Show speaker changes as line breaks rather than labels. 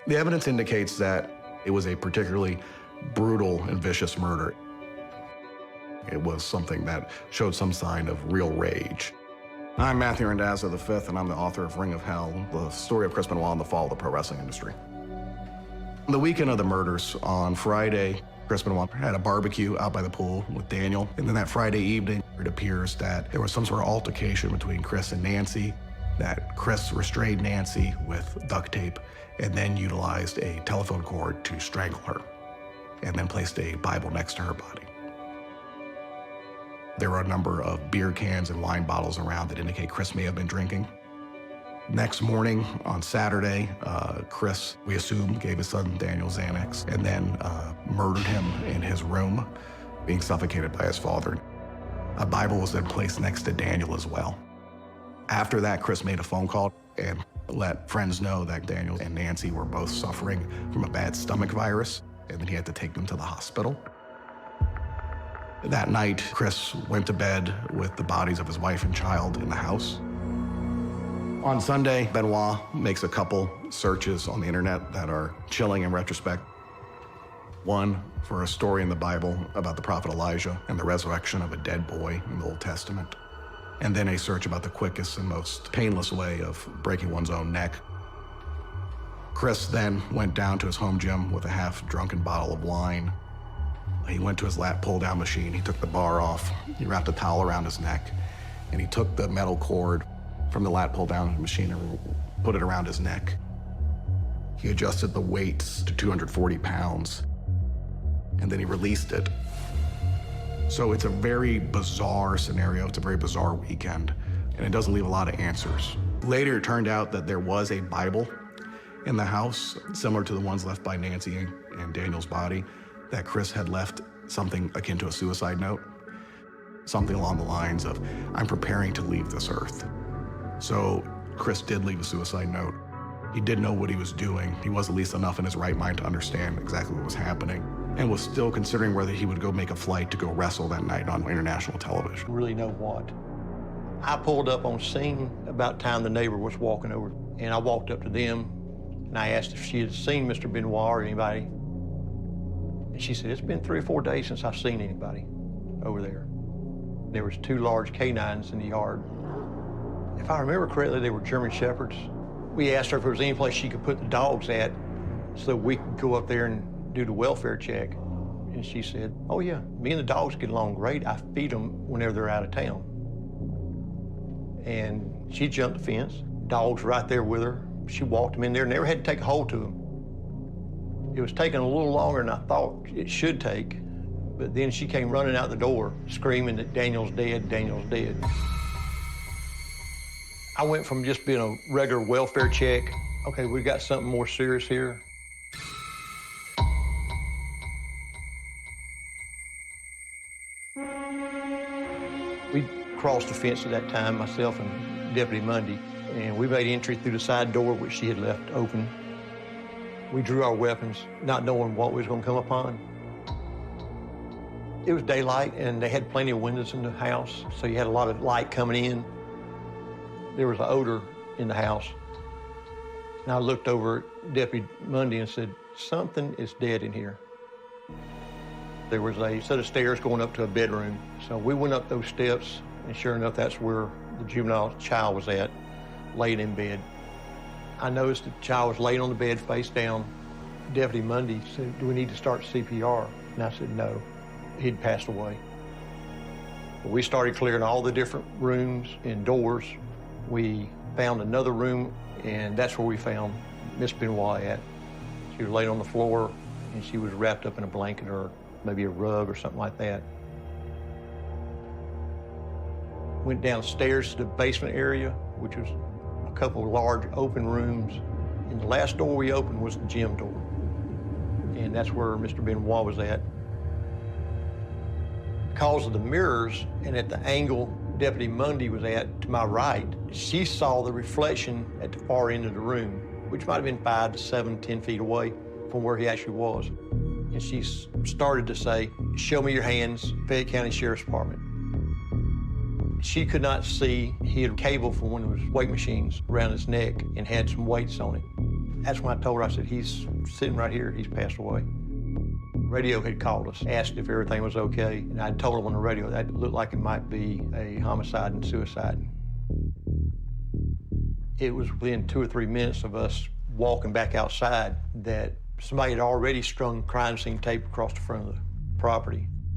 The evidence indicates that it was a particularly brutal and vicious murder. It was something that showed some sign of real rage. I'm Matthew Randazzo V, and I'm the author of Ring of Hell, the story of Chris Benoit and the fall of the pro wrestling industry. The weekend of the murders, on Friday, Chris Benoit had a barbecue out by the pool with Daniel. And then that Friday evening, it appears that there was some sort of altercation between Chris and Nancy, that Chris restrained Nancy with duct tape and then utilized a telephone cord to strangle her, and then placed a Bible next to her body. There were a number of beer cans and wine bottles around that indicate Chris may have been drinking. Next morning, on Saturday, Chris, we assume, gave his son Daniel Xanax and then murdered him in his room, being suffocated by his father. A Bible was then placed next to Daniel as well. After that, Chris made a phone call and let friends know that Daniel and Nancy were both suffering from a bad stomach virus, and then he had to take them to the hospital. That night, Chris went to bed with the bodies of his wife and child in the house. On Sunday, Benoit makes a couple searches on the internet that are chilling in retrospect. One for a story in the Bible about the prophet Elijah and the resurrection of a dead boy in the Old Testament. And then a search about the quickest and most painless way of breaking one's own neck. Chris then went down to his home gym with a half-drunken bottle of wine. He went to his lat pull-down machine, he took the bar off, he wrapped a towel around his neck, and he took the metal cord from the lat pull-down machine and put it around his neck. He adjusted the weights to 240 pounds, and then he released it. So it's a very bizarre scenario, it's a very bizarre weekend, and it doesn't leave a lot of answers. Later, it turned out that there was a Bible in the house, similar to the ones left by Nancy and Daniel's body, that Chris had left something akin to a suicide note, something along the lines of, "I'm preparing to leave this earth." So Chris did leave a suicide note. He did know what he was doing. He was at least enough in his right mind to understand exactly what was happening, and was still considering whether he would go make a flight to go wrestle that night on international television.
Really know what. I pulled up on scene about time the neighbor was walking over, and I walked up to them, and I asked if she had seen Mr. Benoit or anybody. And she said, "It's been 3 or 4 days since I've seen anybody over there." There was 2 large canines in the yard. If I remember correctly, they were German Shepherds. We asked her if there was any place she could put the dogs at so we could go up there and do the welfare check. And she said, "Oh yeah, me and the dogs get along great. I feed them whenever they're out of town." And she jumped the fence. Dogs right there with her. She walked them in there, never had to take a hold to them. It was taking a little longer than I thought it should take, but then she came running out the door, screaming that Daniel's dead, Daniel's dead. I went from just being a regular welfare check, okay, we got something more serious here. We crossed the fence at that time, myself and Deputy Mundy, and we made entry through the side door, which she had left open. We drew our weapons, not knowing what we was gonna come upon. It was daylight, and they had plenty of windows in the house, so you had a lot of light coming in. There was an odor in the house. And I looked over at Deputy Mundy and said, "Something is dead in here." There was a set of stairs going up to a bedroom. So we went up those steps, and sure enough, that's where the juvenile child was at, laying in bed. I noticed the child was laying on the bed face down. Deputy Mundy said, "Do we need to start CPR?" And I said, "No." He'd passed away. We started clearing all the different rooms and doors. We found another room, and that's where we found Miss Benoit at. She was laying on the floor, and she was wrapped up in a blanket or maybe a rug or something like that. Went downstairs to the basement area, which was a couple of large open rooms. And the last door we opened was the gym door. And that's where Mr. Benoit was at. Because of the mirrors and at the angle Deputy Mundy was at to my right, she saw the reflection at the far end of the room, which might have been 5 to 7, 10 feet away from where he actually was. And she started to say, "Show me your hands, Fayette County Sheriff's Department." She could not see. He had a cable from one of his weight machines around his neck and had some weights on it. That's when I told her, I said, he's sitting right here, he's passed away. Radio had called us, asked if everything was okay, and I told them on the radio that looked like it might be a homicide and suicide. It was within 2 or 3 minutes of us walking back outside that somebody had already strung crime scene tape across the front of the property.